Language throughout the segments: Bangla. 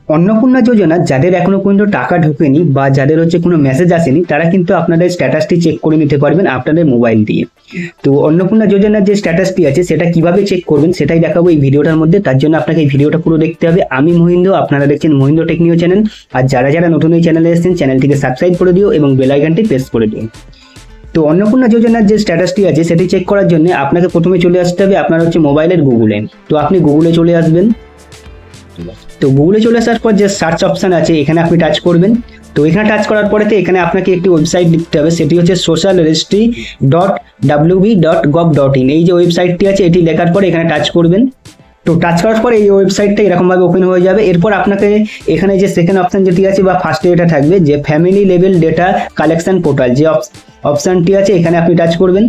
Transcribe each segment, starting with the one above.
অন্নপূর্ণা যোজনা যাদের এখনো পর্যন্ত টাকা ঢোকেনি বা যাদের হচ্ছে কোনো মেসেজ আসেনি, তারা কিন্তু আপনাদের স্ট্যাটাসটি চেক করে নিতে পারবেন আপনাদের মোবাইল দিয়ে। তো অন্নপূর্ণা যোজনার যে স্ট্যাটাসটি আছে সেটা কিভাবে চেক করবেন সেটাই দেখাবো এই ভিডিওটার মধ্যে। তার জন্য আপনাকে এই ভিডিওটা পুরো দেখতে হবে। আমি মহিন্দ্র, আপনারা দেখছেন মহিন্দ্র টেকনিও চ্যানেল। আর যারা যারা নতুন এই চ্যানেলে এসেছেন, চ্যানেলটিকে সাবস্ক্রাইব করে দিও এবং বেল আইকনটি প্রেস করে দিও। তো অন্নপূর্ণা যোজনার যে স্ট্যাটাসটি আছে সেটি চেক করার জন্য আপনাকে প্রথমে চলে আসতে হবে আপনার হচ্ছে মোবাইলের গুগলে। তো আপনি গুগলে চলে আসবেন। তো গুগলে চলে আসার পর যে সার্চ অপশন আছে এখানে আপনি টাচ করবেন। তো এখানে টাচ করার পরে এখানে আপনাকে একটি ওয়েবসাইট লিখতে হবে, সেটি হচ্ছে socialregistry.wb.gov.in। এই যে ওয়েবসাইটটি আছে এটি লেখার পরে এখানে টাচ করবেন। তো টাচ করার পরে এই ওয়েবসাইটটা এরকমভাবে ওপেন হয়ে যাবে। এরপর আপনাকে এখানে যে সেকেন্ড অপশন যেটি আছে বা ফার্স্টে এটা থাকবে যে family level data collection portal, যে অপশনটি আছে এখানে আপনি টাচ করবেন।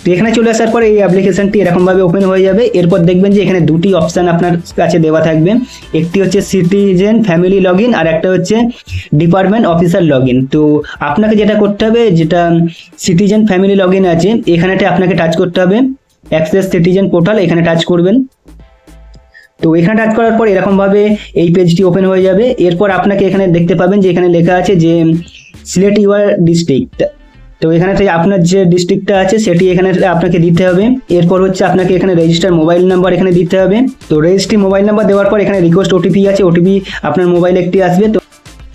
তো এখানে চলে আসার পরে এই অ্যাপ্লিকেশনটি এরকমভাবে ওপেন হয়ে যাবে। এরপর দেখবেন যে এখানে দুটি অপশান আপনার কাছে দেওয়া থাকবে, একটি হচ্ছে সিটিজেন ফ্যামিলি লগ ইন আর একটা হচ্ছে ডিপার্টমেন্ট অফিসার লগ ইন। তো আপনাকে যেটা করতে হবে, যেটা সিটিজেন ফ্যামিলি লগ ইন আছে এখানেতে আপনাকে টাচ করতে হবে, অ্যাক্সেস সিটিজেন পোর্টাল এখানে টাচ করবেন। তো এখানে টাচ করার পর এরকমভাবে এই পেজটি ওপেন হয়ে যাবে। এরপর আপনাকে এখানে দেখতে পাবেন যে এখানে লেখা আছে যে সিলেক্ট ইউর ডিস্ট্রিক্ট। তো এখানে থেকে আপনার যে ডিস্ট্রিক্টটা আছে সেটি এখানে আপনাকে দিতে হবে। এরপর হচ্ছে আপনাকে এখানে রেজিস্টার মোবাইল নাম্বার এখানে দিতে হবে। তো রেজিস্ট্রি মোবাইল নাম্বার দেওয়ার পর এখানে রিকোয়েস্ট ওটিপি আছে, ওটিপি আপনার মোবাইলে একটি আসবে।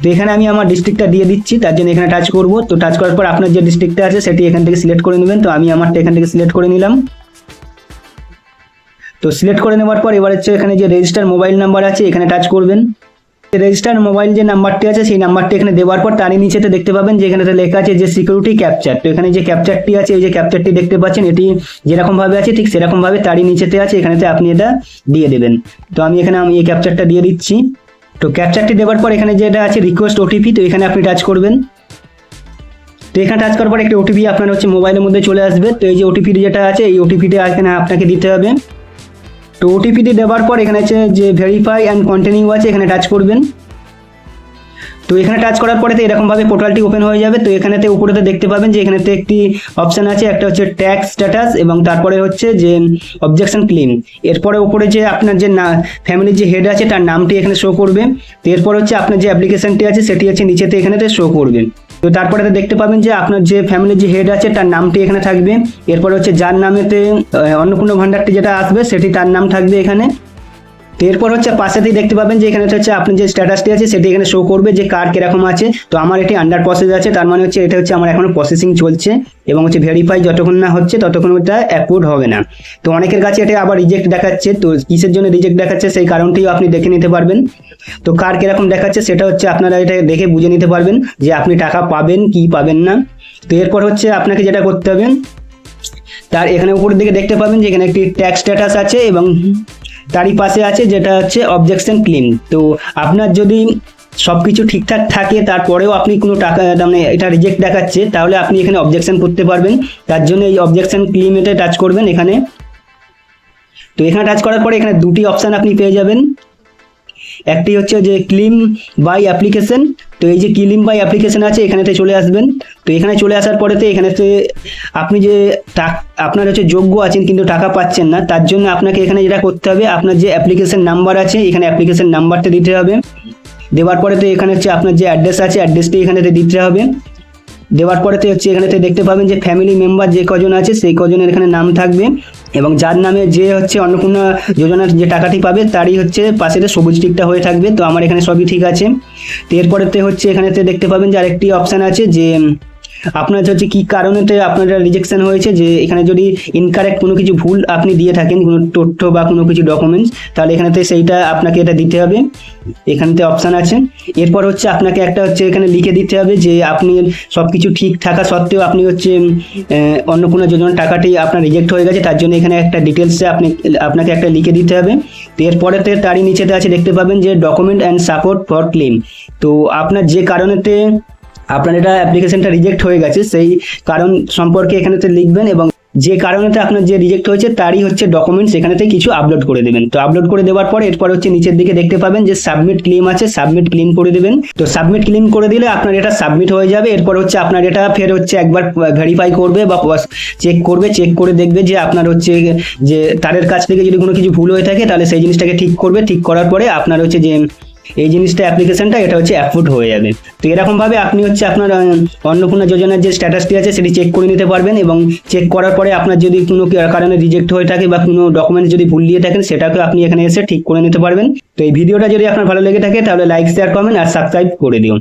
তো এখানে আমি আমার ডিস্ট্রিক্টটা দিয়ে দিচ্ছি, তার জন্য এখানে টাচ করব। তো টাচ করার পর আপনার যে ডিস্ট্রিক্টটা আছে সেটি এখান থেকে সিলেক্ট করে নেবেন। তো আমি আমারটা এখান থেকে সিলেক্ট করে নিলাম। তো সিলেক্ট করে নেওয়ার পর এবার হচ্ছে এখানে যে রেজিস্টার মোবাইল নাম্বার আছে এখানে টাচ করবেন। রেজিস্টার মোবাইল যে নাম্বারটি আছে সেই নাম্বারটি এখানে দেওয়ার পর তারই নিচেতে দেখতে পাবেন যে এখানে লেখা আছে যে সিকিউরিটি ক্যাপচার। তো এখানে যে ক্যাপচারটি আছে, এই যে ক্যাপচারটি দেখতে পাচ্ছেন, এটি যেরকম ভাবে আছে ঠিক সেরকম ভাবে তারই নিচেতে আছে, এখানেতে আপনি এটা দিয়ে দেবেন। তো আমি এই ক্যাপচারটা দিয়ে দিচ্ছি। তো ক্যাপচারটি দেওয়ার পর এখানে যেটা আছে রিকোয়েস্ট ওটিপি, তো এখানে আপনি টাচ করবেন। তো এখানে টাচ করার পর একটা ওটিপি আপনার হচ্ছে মোবাইলের মধ্যে চলে আসবে। তো এই যে ওটিপি যেটা আছে এই ওটিপিটা এখানে আপনাকে দিতে হবে। তো ওটিপিটি দেওয়ার পর এখানে আছে যে ভেরিফাই অ্যান্ড কন্টিনিউ আছে, এখানে টাচ করবেন। তো এখানে টাচ করার পরে এরকমভাবে পোর্টালটি ওপেন হয়ে যাবে। তো এখানেতে উপরেতে দেখতে পাবেন যে এখানেতে একটি অপশান আছে, একটা হচ্ছে ট্যাক্স স্ট্যাটাস এবং তারপরে হচ্ছে যে অবজেকশন ক্লেম। এরপরে উপরে যে আপনার যে ফ্যামিলির যে হেড আছে তার নামটি এখানে শো করবে। তো এরপর হচ্ছে আপনার যে অ্যাপ্লিকেশনটি আছে সেটি হচ্ছে নিচেতে এখানেতে শো করবে। তো তারপরে দেখতে পাবেন যে আপনার যে ফ্যামিলির যে হেড আছে তার নামটি এখানে থাকবে। এরপর হচ্ছে যার নামেতে অন্নপূর্ণা ভান্ডারটি যেটা আসবে সেটি তার নাম থাকবে এখানে। তো এরপর হচ্ছে পাশেতেই দেখতে পাবেন যে এখানে হচ্ছে আপনার যে স্ট্যাটাসটি আছে সেটি এখানে শো করবে যে কার কিরকম আছে। তো আমার এটি আন্ডার প্রসেস আছে, তার মানে হচ্ছে এটা হচ্ছে আমার এখনো প্রসেসিং চলছে এবং হচ্ছে ভেরিফাই যতক্ষণ না হচ্ছে ততক্ষণ ওটা অ্যাপ্রুভ হবে না। তো অনেকের কাছে এটা আবার রিজেক্ট দেখাচ্ছে। তো কিসের জন্য রিজেক্ট দেখাচ্ছে সেই কারণটিও আপনি দেখে নিতে পারবেন। তো কার কিরকম দেখাচ্ছে সেটা হচ্ছে আপনারা এটা দেখে বুঝে নিতে পারবেন যে আপনি টাকা পাবেন কি পাবেন না। তো এরপর হচ্ছে আপনাকে যেটা করতে হবে, তার এখানে উপরের দিকে দেখতে পাবেন যে এখানে একটি ট্যাক্স স্ট্যাটাস আছে এবং তারই পাশে আছে যেটা হচ্ছে অবজেকশন ক্লেম। তো আপনার যদি সবকিছু ঠিকঠাক থাকে তারপরেও আপনি কোনো টাকা মানে এটা রিজেক্ট দেখাচ্ছে, তাহলে আপনি এখানে অবজেকশন করতে পারবেন। তার জন্য এই অবজেকশন ক্লেমে টাচ করবেন এখানে। তো এখানে টাচ করার পরে এখানে দুটি অপশান আপনি পেয়ে যাবেন, একটি হচ্ছে যে ক্লেম বাই অ্যাপ্লিকেশন। তো এই যে ক্লেম বাই অ্যাপ্লিকেশন আছে এখানেতে চলে আসবেন। তো এখানে চলে আসার পরেতে এখানেতে আপনি যে আপনার হচ্ছে যোগ্য আছেন কিন্তু টাকা পাচ্ছেন না, তার জন্য আপনাকে এখানে যেটা করতে হবে, আপনার যে অ্যাপ্লিকেশন নাম্বার আছে এখানে অ্যাপ্লিকেশন নাম্বারটা দিতে হবে। দেওয়ার পরেতে এখানে হচ্ছে আপনার যে অ্যাড্রেস আছে অ্যাড্রেসটি এখানেতে দিতে হবে। দেওয়ার পরেতে হচ্ছে এখানেতে দেখতে পাবেন যে ফ্যামিলি মেম্বার যে কজন আছে সেই কজনের এখানে নাম থাকবে এবং যার নামে যে হচ্ছে অন্নপূর্ণা যোজনার যে টাকাটি পাবে তারই হচ্ছে পাশেতে সবুজ টিকটা হয়ে থাকবে। তো আমার এখানে সবই ঠিক আছে। তো এরপরেতে হচ্ছে এখানেতে দেখতে পাবেন যে আরেকটি অপশান আছে যে আপনার হচ্ছে কি কারণেতে আপনার রিজেকশন হয়েছে, যে এখানে যদি ইনকারেক্ট কোনো কিছু ভুল আপনি দিয়ে থাকেন কোনো তথ্য বা কোনো কিছু ডকুমেন্টস, তাহলে এখানেতে সেইটা আপনাকে এটা দিতে হবে। এখানেতে অপশান আছে। এরপর হচ্ছে আপনাকে একটা হচ্ছে এখানে লিখে দিতে হবে যে আপনি সব কিছু ঠিক থাকা সত্ত্বেও আপনি হচ্ছে অন্নপূর্ণা যোজনার টাকাটি আপনার রিজেক্ট হয়ে গেছে, তার জন্য এখানে একটা ডিটেলসে আপনাকে একটা লিখে দিতে হবে। তো এরপরেতে তারই নিচেতে আছে দেখতে পাবেন যে document and support for claim. তো আপনার যে কারণেতে আপনার এটা অ্যাপ্লিকেশনটা রিজেক্ট হয়ে গেছে সেই কারণ সম্পর্কে এখানেতে লিখবেন এবং যে কারণেতে আপনার যে রিজেক্ট হয়েছে তারই হচ্ছে ডকুমেন্টস এখানেতে কিছু আপলোড করে দেবেন। তো আপলোড করে দেওয়ার পর এরপর হচ্ছে নিচের দিকে দেখতে পাবেন যে সাবমিট ক্লেম আছে, সাবমিট ক্লেম করে দেবেন। তো সাবমিট ক্লেম করে দিলে আপনার এটা সাবমিট হয়ে যাবে। এরপর হচ্ছে আপনার এটা ফের হচ্ছে একবার ভেরিফাই করবে বা চেক করবে, চেক করে দেখবে যে আপনার হচ্ছে যে তাদের কাছ থেকে যদি কোনো কিছু ভুল হয়ে থাকে তাহলে সেই জিনিসটাকে ঠিক করবে। ঠিক করার পরে আপনার হচ্ছে যে এই জিনিসটা অ্যাপ্লিকেশনটা এটা হচ্ছে অ্যাপ্রুভ হয়ে যাবে। তো এরকম ভাবে আপনি হচ্ছে আপনার অন্নপূর্ণা যোজনার যে স্ট্যাটাসটি আছে সেটি চেক করে নিতে পারবেন, এবং চেক করার পরে আপনার যদি কোনো কারণে রিজেক্ট হয়ে থাকে বা কোনো ডকুমেন্টস যদি ভুল দিয়ে থাকেন সেটাকে আপনি এখানে এসে ঠিক করে নিতে পারবেন। তো এই ভিডিওটা যদি আপনার ভালো লেগে থাকে তাহলে লাইক, শেয়ার, কমেন্ট আর সাবস্ক্রাইব করে দিন।